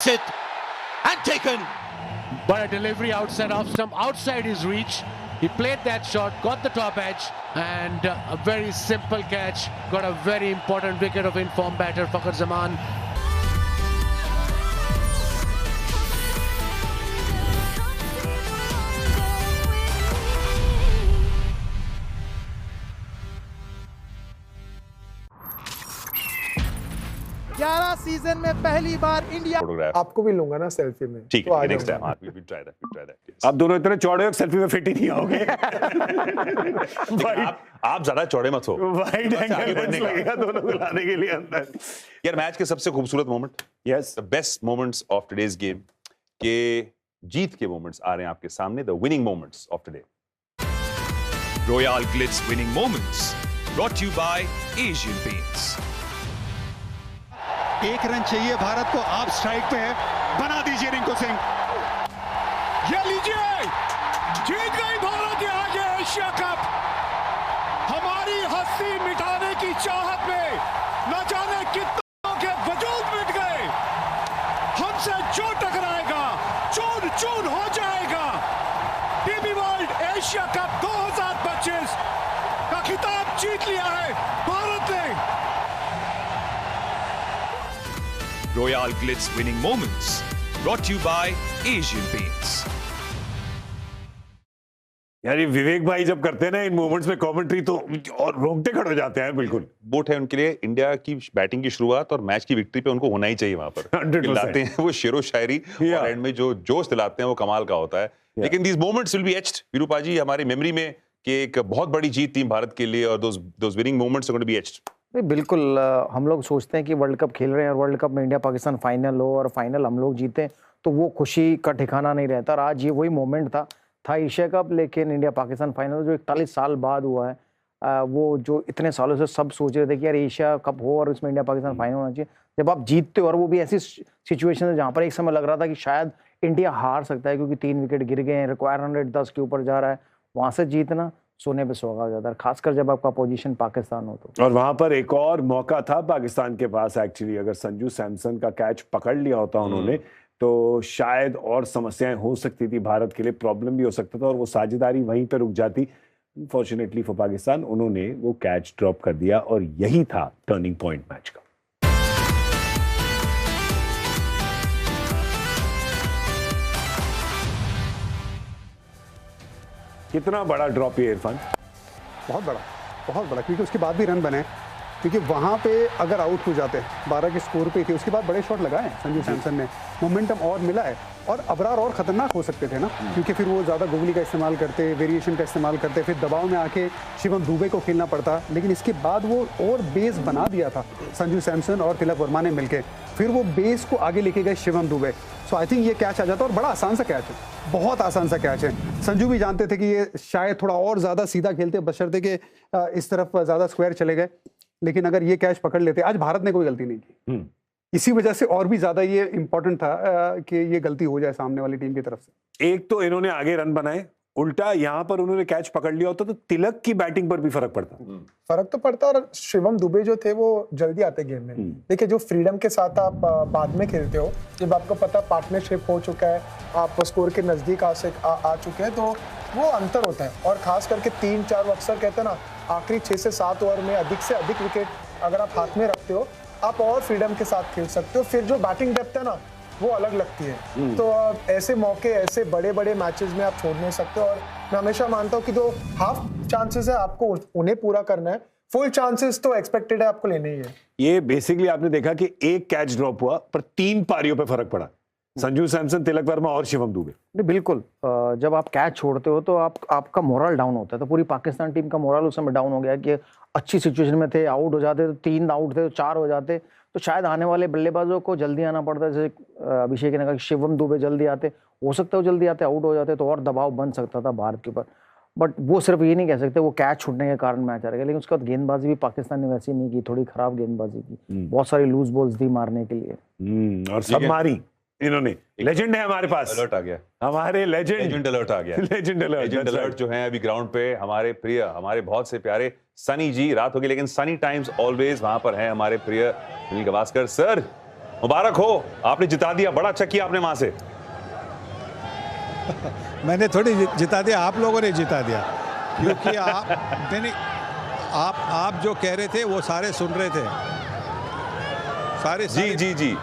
It and taken. But a delivery outside off stump, outside his reach. He played that shot, got the top edge, and a very simple catch. Got a very important wicket of informed batter Fakhar Zaman. Season में पहली बार India photograph आपको भी लूंगा ना selfie में। ठीक तो है आ नेक्स्ट जाऊंगा। टाइम वी ट्राई दैट आप दोनों इतने चौड़े हो सेल्फी में फिट ही नहीं आओगे। आप ज्यादा चौड़े मत हो वाइड आगे एंगल बढ़ने का। लगेगा दोनों को लाने के लिए अंदर। यार मैच के सबसे खूबसूरत moment yes the best moments of today's game के जीत के मोमेंट्स आ रहे हैं आपके सामने the winning moments of today Royal Glitz winning moments brought to you by Asian Paints. एक रन चाहिए भारत को, आप स्ट्राइक पे है, बना दीजिए रिंकू सिंह। ये लीजिए, जीत गई भारत ये आगे एशिया कप। हमारी हस्ती मिटाने की चाहत में न जाने कितनों के वजूद मिट गए। हमसे जो टकराएगा चूर चूर हो जाएगा। टीबी वर्ल्ड एशिया कप 2025 का खिताब जीत लिया है भारत ने। Royal Glitz winning moments brought to you by Asian Paints. यार ये विवेक भाई जब करते हैं ना इन मोमेंट्स में कमेंट्री तो और रोंगटे खड़े हो जाते हैं बिल्कुल। वोट है उनके लिए इंडिया की बैटिंग की शुरुआत और मैच की विक्ट्री पे उनको होना ही चाहिए वहां पर 100%। लाते हैं वो शेरो शायरी और एंड में जो जोश दिलाते हैं वो कमाल का होता है। लेकिन these moments will be etched वीरूपा जी हमारी मेमोरी में कि एक बहुत बड़ी जीत थी भारत के लिए और those winning moments are going to be etched. नहीं बिल्कुल हम लोग सोचते हैं कि वर्ल्ड कप खेल रहे हैं और वर्ल्ड कप में इंडिया पाकिस्तान फाइनल हो और फाइनल हम लोग जीतें तो वो खुशी का ठिकाना नहीं रहता। और आज ये वही मोमेंट था एशिया कप, लेकिन इंडिया पाकिस्तान फाइनल जो 41 साल बाद हुआ है वो जो इतने सालों से सब सोच रहे थे कि यार एशिया कप हो और उसमें इंडिया पाकिस्तान फाइनल होना चाहिए। जब आप जीतते हो और वो भी ऐसी सिचुएशन है जहाँ पर एक समय लग रहा था कि शायद इंडिया हार सकता है क्योंकि 3 विकेट गिर गए हैं, रिक्वायर 110 के ऊपर जा रहा है, वहाँ से जीतना सोने पे सुहागा हो जाता है, खासकर जब आपका पोजीशन पाकिस्तान हो तो। और वहां पर एक और मौका था पाकिस्तान के पास एक्चुअली, अगर संजू सैमसन का कैच पकड़ लिया होता उन्होंने तो शायद और समस्याएं हो सकती थी, भारत के लिए प्रॉब्लम भी हो सकता था और वो साझेदारी वहीं पर रुक जाती। अनफॉर्चुनेटली फॉर पाकिस्तान उन्होंने वो कैच ड्रॉप कर दिया और यही था टर्निंग पॉइंट मैच का। कितना बड़ा ड्रॉप है इरफान? बहुत बड़ा, क्योंकि उसके बाद भी रन बने, क्योंकि वहाँ पे अगर आउट हो जाते 12 के स्कोर पे थी, उसके बाद बड़े शॉट लगाए संजू सैमसन ने, मोमेंटम और मिला है और अबरार और खतरनाक हो सकते थे ना, क्योंकि फिर वो ज़्यादा गुगली का इस्तेमाल करते, वेरिएशन का इस्तेमाल करते, फिर दबाव में आके शिवम दुबे को खेलना पड़ता। लेकिन इसके बाद वो और बेस बना दिया था संजू सैमसन और तिलक वर्मा ने मिलके, फिर वो बेस को आगे लेके गए शिवम दुबे। सो आई थिंक ये कैच आ जाता और बड़ा आसान सा कैच है, बहुत आसान सा कैच है। संजू भी जानते थे कि ये शायद थोड़ा और ज़्यादा सीधा खेलते बशर्ते कि इस तरफ ज़्यादा स्क्वायर चले गए, लेकिन अगर ये कैच पकड़ लेते, आज भारत ने कोई गलती नहीं की, इसी वजह से और भी ज्यादा ये इंपॉर्टेंट था कि ये गलती हो जाए सामने वाली टीम की तरफ से। एक तो इन्होंने आगे रन बनाए, उल्टा यहाँ पर उन्होंने कैच पकड़ लिया होता तो तिलक की बैटिंग पर भी फर्क पड़ता। फर्क तो पड़ता, और शिवम दुबे जो थे वो जल्दी आते गेम में। देखिए जो फ्रीडम के साथ आप बाद में खेलते हो, जब आपको पता पार्टनरशिप हो चुका है, आप स्कोर के नजदीक आ चुके हैं, तो वो अंतर होता है। और खास करके 3-4 अक्सर कहते हैं ना, आखिरी 6 से 7 ओवर में अधिक से अधिक विकेट अगर आप हाथ में रखते हो, आप और फ्रीडम के साथ खेल सकते हो, फिर जो बैटिंग डेप्थ है ना वो अलग लगती है। तो ऐसे मौके, ऐसे बड़े बड़े मैचेस में आप छोड़ नहीं सकते। और मैं हमेशा मानता हूँ कि जो हाफ चांसेस है आपको उन्हें पूरा करना है, फुल चांसेस तो एक्सपेक्टेड है आपको लेने ही है। ये बेसिकली आपने देखा कि एक कैच ड्रॉप हुआ पर 3 पारियों पे फर्क पड़ा, संजू सैमसन, तिलक वर्मा और शिवम दुबे। नहीं बिल्कुल, जब आप कैच छोड़ते हो तो आपका मोरल डाउन होता है। तो पूरी पाकिस्तान टीम का मोरल उस समय डाउन हो गया कि अच्छी सिचुएशन में थे, आउट हो जाते तो 3 आउट थे तो 4 हो जाते, तो शायद आने वाले बल्लेबाजों को जल्दी आना पड़ता है। जैसे अभिषेक ने कहा शिवम दुबे जल्दी आते, हो सकता है जल्दी आते, आउट हो जाते तो और दबाव बन सकता था भारत के ऊपर। बट वो सिर्फ ये नहीं कह सकते वो कैच छूटने के कारण मैच आ गया, लेकिन उसके बाद गेंदबाजी भी पाकिस्तान ने वैसी नहीं की, थोड़ी खराब गेंदबाजी की, बहुत सारी लूज बॉल्स दी मारने के लिए और सब मारी इन्होंने। लेजेंड है हमारे पास, अलर्ट आ गया, हमारे लेजेंड अलर्ट आ गया। लेजेंड अलर्ट जो है अभी ग्राउंड पे हमारे प्रिय, हमारे बहुत से प्यारे सनी जी, रात होगी लेकिन सनी टाइम्स ऑलवेज वहां पर हैं हमारे प्रिय सुनील गावस्कर सर। मुबारक हो, आपने जिता दिया, बड़ा अच्छा किया आपने वहां से। मैंने थोड़ी जिता दिया, आप लोगों ने जिता दिया, क्योंकि आप जो कह रहे थे वो सारे सुन रहे थे, सारे जी।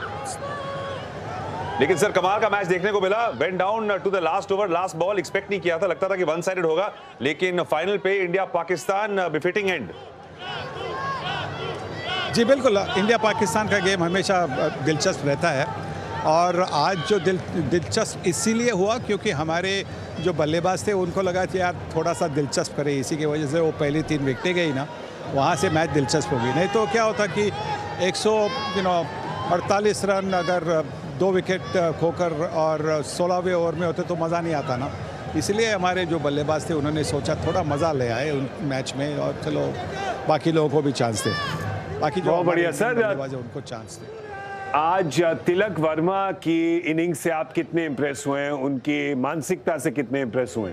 लेकिन सर कमाल का मैच देखने को मिला। Went down to the last over, last ball expect नहीं किया था, लगता था कि वन साइडेड होगा, लेकिन फाइनल पे इंडिया पाकिस्तान बिफिटिंग एंड। जी बिल्कुल, इंडिया पाकिस्तान का गेम हमेशा दिलचस्प रहता है, और आज जो दिलचस्प इसीलिए हुआ क्योंकि हमारे जो बल्लेबाज थे उनको लगा कि यार थोड़ा सा दिलचस्प करें, इसी की वजह से वो पहली 3 विकेटें गई ना, वहाँ से मैच दिलचस्प हो गई। नहीं तो क्या होता कि 148 रन अगर 2 विकेट खोकर और 16वें ओवर में होते तो मज़ा नहीं आता ना, इसलिए हमारे जो बल्लेबाज थे उन्होंने सोचा थोड़ा मज़ा ले आए उन मैच में, और चलो बाकी लोगों को भी चांस दे, बाकी जो बढ़िया सर, बल्लेबाज है उनको चांस दे। आज तिलक वर्मा की इनिंग से आप कितने इंप्रेस हुए हैं, उनकी मानसिकता से कितने इंप्रेस हुए?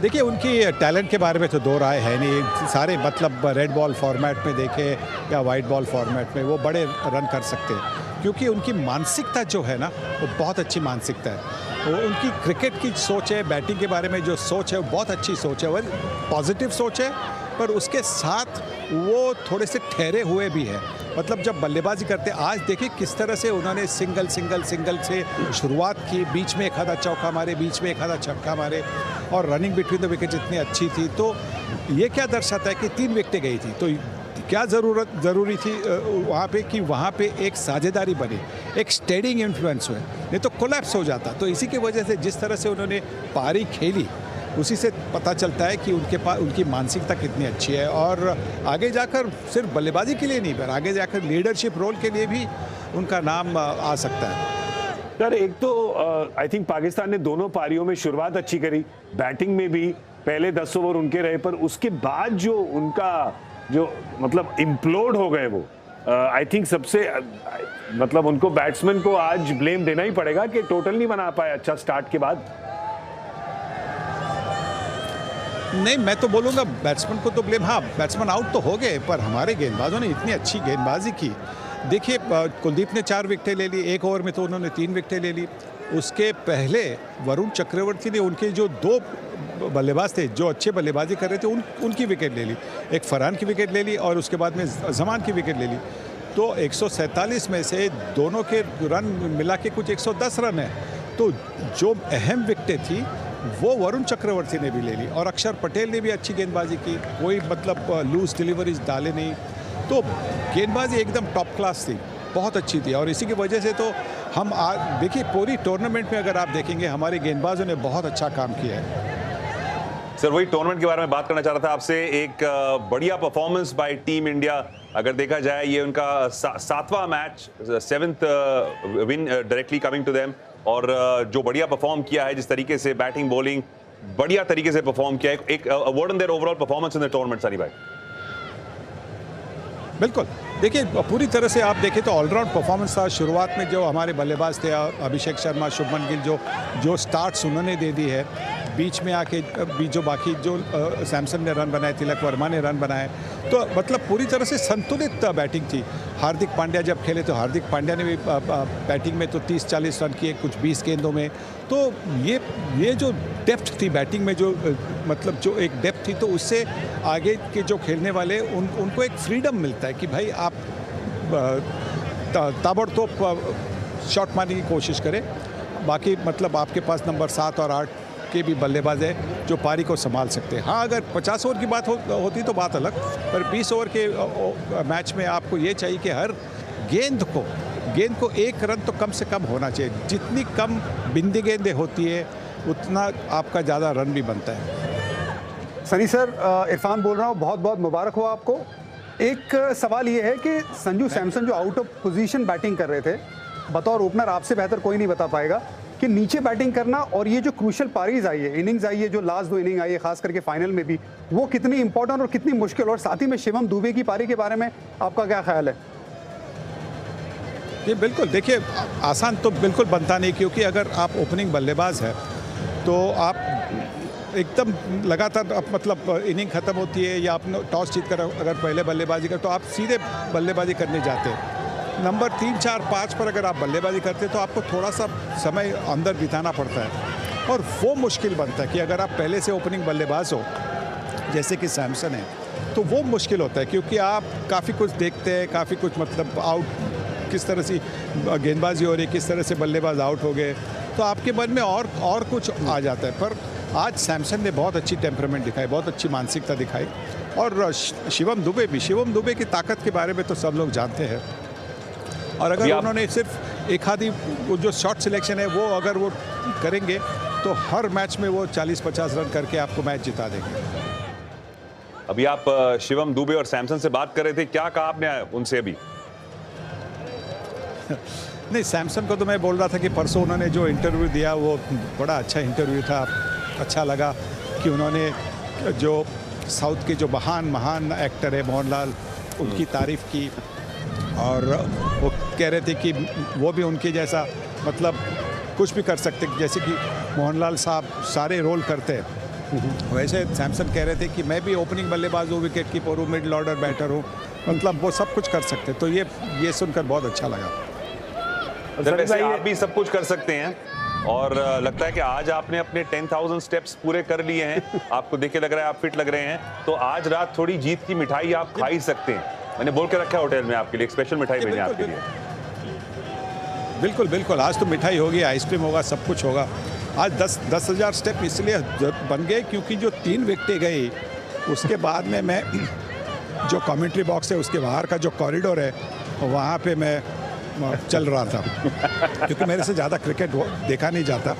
देखिए, उनकी टैलेंट के बारे में तो दो राय है नहीं, सारे मतलब रेड बॉल फॉर्मेट में देखे या वाइट बॉल फॉर्मेट में वो बड़े रन कर सकते हैं, क्योंकि उनकी मानसिकता जो है ना वो बहुत अच्छी मानसिकता है। वो उनकी क्रिकेट की सोच है, बैटिंग के बारे में जो सोच है वो बहुत अच्छी सोच है, वो पॉजिटिव सोच है, पर उसके साथ वो थोड़े से ठहरे हुए भी है। मतलब जब बल्लेबाजी करते, आज देखिए किस तरह से उन्होंने सिंगल से शुरुआत की, बीच में एक आधा चौका मारे, बीच में एक आधा छक्का मारे, और रनिंग बिटवीन द विकेट इतनी अच्छी थी। तो ये क्या दर्शाता है कि 3 विकेटें गई थी, तो क्या ज़रूरी थी वहाँ पे कि वहाँ पे एक साझेदारी बने, एक स्टेडिंग इन्फ्लुएंस हुए, नहीं तो कोलैप्स हो जाता। तो इसी की वजह से जिस तरह से उन्होंने पारी खेली, उसी से पता चलता है कि उनके पास उनकी मानसिकता कितनी अच्छी है, और आगे जाकर सिर्फ बल्लेबाजी के लिए नहीं, पर आगे जाकर लीडरशिप रोल के लिए भी उनका नाम आ सकता है। सर एक तो आई थिंक पाकिस्तान ने दोनों पारियों में शुरुआत अच्छी करी, बैटिंग में भी पहले 10 ओवर उनके रहे, पर उसके बाद जो उनका जो मतलब इम्प्लोड हो गए वो, आई थिंक सबसे मतलब उनको बैट्समैन को आज ब्लेम देना ही पड़ेगा कि टोटल नहीं बना पाए अच्छा स्टार्ट के बाद। नहीं, मैं तो बोलूँगा बैट्समैन को तो ब्लेम, हाँ बैट्समैन आउट तो हो गए, पर हमारे गेंदबाजों ने इतनी अच्छी गेंदबाजी की। देखिए, कुलदीप ने 4 विकेटें ले ली, एक ओवर में तो उन्होंने 3 विकेटें ले ली। उसके पहले वरुण चक्रवर्ती ने उनके जो 2 बल्लेबाज थे जो अच्छे बल्लेबाजी कर रहे थे उनकी विकेट ले ली, एक फरहान की विकेट ले ली और उसके बाद में जमान की विकेट ले ली। तो 147 में से दोनों के रन मिला के कुछ 110 रन है। तो जो अहम विकेटें थी वो वरुण चक्रवर्ती ने भी ले ली, और अक्षर पटेल ने भी अच्छी गेंदबाजी की, कोई मतलब लूज डिलीवरीज डाले नहीं। तो गेंदबाजी एकदम टॉप क्लास थी, बहुत अच्छी थी, और इसी की वजह से तो हम देखिए पूरी टूर्नामेंट में अगर आप देखेंगे हमारे गेंदबाजों ने बहुत अच्छा काम किया है। सर वही टूर्नामेंट के बारे में बात करना चाह रहा था आपसे, एक बढ़िया परफॉर्मेंस बाय टीम इंडिया। अगर देखा जाए ये उनका 7वां match, 7th win directly coming to them, और जो बढ़िया परफॉर्म किया है, जिस तरीके से बैटिंग बॉलिंग बढ़िया तरीके से परफॉर्म किया है, एक award on their overall performance in the tournament. सानी भाई बिल्कुल, देखिए पूरी तरह से आप देखें तो ऑलराउंड परफॉर्मेंस था। शुरुआत में जो हमारे बल्लेबाज थे अभिषेक शर्मा, शुभमन गिल, जो स्टार्ट्स उन्होंने दे दी है, बीच में आके जो बाकी जो सैमसन ने रन बनाए, तिलक वर्मा ने रन बनाए, तो मतलब पूरी तरह से संतुलित बैटिंग थी। हार्दिक पांड्या जब खेले तो हार्दिक पांड्या ने भी बैटिंग में तो 30-40 रन किए कुछ 20 गेंदों में। तो ये जो डेप्थ थी बैटिंग में, जो मतलब जो एक डेप्थ थी, तो उससे आगे के जो खेलने वाले उनको एक फ्रीडम मिलता है कि भाई आप ताबड़तोड़ शॉट मारने की कोशिश करें। बाकी मतलब आपके पास नंबर 7 और 8 के भी बल्लेबाज है जो पारी को संभाल सकते हैं। हाँ, अगर 50 ओवर की बात होती तो बात अलग, पर 20 ओवर के मैच में आपको ये चाहिए कि हर गेंद को 1 रन तो कम से कम होना चाहिए। जितनी कम बिंदी गेंदें होती है उतना आपका ज़्यादा रन भी बनता है। सनी सर, इरफान बोल रहा हूँ, बहुत बहुत मुबारक हो आपको। एक सवाल ये है कि संजू सैमसन जो आउट ऑफ पोजीशन बैटिंग कर रहे थे, बतौर ओपनर आपसे बेहतर कोई नहीं बता पाएगा कि नीचे बैटिंग करना और ये जो क्रूशल पारीज आई है, इनिंग्स आई है, जो लास्ट 2 इनिंग आई है, खास करके फाइनल में भी, वो कितनी इंपॉर्टेंट और कितनी मुश्किल, और साथ ही में शिवम दुबे की पारी के बारे में आपका क्या ख्याल है? ये बिल्कुल, देखिए आसान तो बिल्कुल बनता नहीं, क्योंकि अगर आप ओपनिंग बल्लेबाज हैं तो आप एकदम लगातार मतलब इनिंग ख़त्म होती है या आप टॉस जीत कर अगर पहले बल्लेबाजी कर तो आप सीधे बल्लेबाजी करने जाते हैं। नंबर 3, 4, 5 पर अगर आप बल्लेबाजी करते हैं तो आपको थोड़ा सा समय अंदर बिताना पड़ता है और वो मुश्किल बनता है कि अगर आप पहले से ओपनिंग बल्लेबाज हो जैसे कि सैमसन है तो वो मुश्किल होता है क्योंकि आप काफ़ी कुछ देखते हैं, काफ़ी कुछ मतलब आउट किस तरह से गेंदबाजी हो रही, किस तरह से बल्लेबाज आउट हो गए, तो आपके मन में और कुछ आ जाता है। पर आज सैमसन ने बहुत अच्छी टेम्परामेंट दिखाई, बहुत अच्छी मानसिकता दिखाई और शिवम दुबे की ताकत के बारे में तो सब लोग जानते हैं और अगर उन्होंने सिर्फ एक आधी जो शॉट सिलेक्शन है वो अगर वो करेंगे तो हर मैच में वो 40-50 रन करके आपको मैच जिता देंगे। अभी आप शिवम दुबे और सैमसन से बात कर रहे थे, क्या कहा आपने उनसे अभी? नहीं, सैमसन को तो मैं बोल रहा था कि परसों उन्होंने जो इंटरव्यू दिया वो बड़ा अच्छा इंटरव्यू था। अच्छा लगा कि उन्होंने जो साउथ के जो महान एक्टर है मोहनलाल, उनकी तारीफ की और वो कह रहे थे कि वो भी उनके जैसा मतलब कुछ भी कर सकते, जैसे कि मोहनलाल साहब सारे रोल करते हैं वैसे सैमसन कह रहे थे कि मैं भी ओपनिंग बल्लेबाज हूँ, विकेट कीपर हूँ, मिडिल ऑर्डर बैटर हूँ, मतलब वो सब कुछ कर सकते। तो ये सुनकर बहुत अच्छा लगा। वैसे आप भी सब कुछ कर सकते हैं और लगता है कि आज आपने अपने 10,000 स्टेप्स पूरे कर लिए हैं। आपको देख के लग रहा है आप फिट लग रहे हैं, तो आज रात थोड़ी जीत की मिठाई आप खा ही सकते हैं। मैंने बोल के रखा है होटल में आपके लिए, एक स्पेशल मिठाई मैंने आपके लिए। बिल्कुल, आज तो मिठाई होगी, आइसक्रीम होगा, सब कुछ होगा। आज 10,000 स्टेप इसलिए बन गए क्योंकि जो 3 विकेटें गई उसके बाद में मैं जो कमेंट्री बॉक्स है उसके बाहर का जो कॉरिडोर है वहाँ पे मैं चल रहा था क्योंकि मेरे से ज़्यादा क्रिकेट देखा नहीं जाता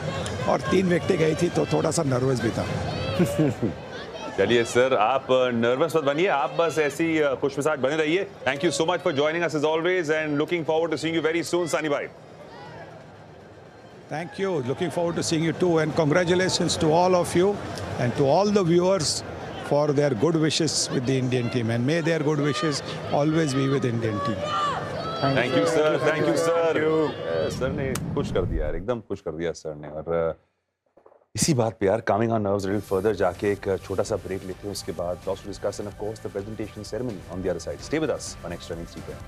और 3 विकेटें गई थी तो थोड़ा सा नर्वस भी था। चलिए सर, आप नर्वस मत बनिए, आप बस ऐसी खुशमिजाज बने रहिए। Thank you so much for joining us as always and looking forward to seeing you very soon Sani भाई। Thank you. Looking forward to seeing you too, and congratulations to all of you and to all the viewers for their good wishes with the Indian team, and may their good wishes always be with the Indian team. Thank you sir, thank you sir। Sir ने खुश कर दिया यार, एकदम खुश कर दिया sir ने। और इसी बात पे यार, calming our nerves a little further, जाके एक छोटा सा ब्रेक लेते हैं, उसके बाद lots to discuss and of course the presentation ceremony on the other side. Stay with us on Extra Innings Replay।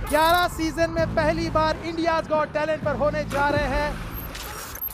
ग्यारह सीजन में पहली बार इंडियाज गॉट टैलेंट पर होने जा रहे हैं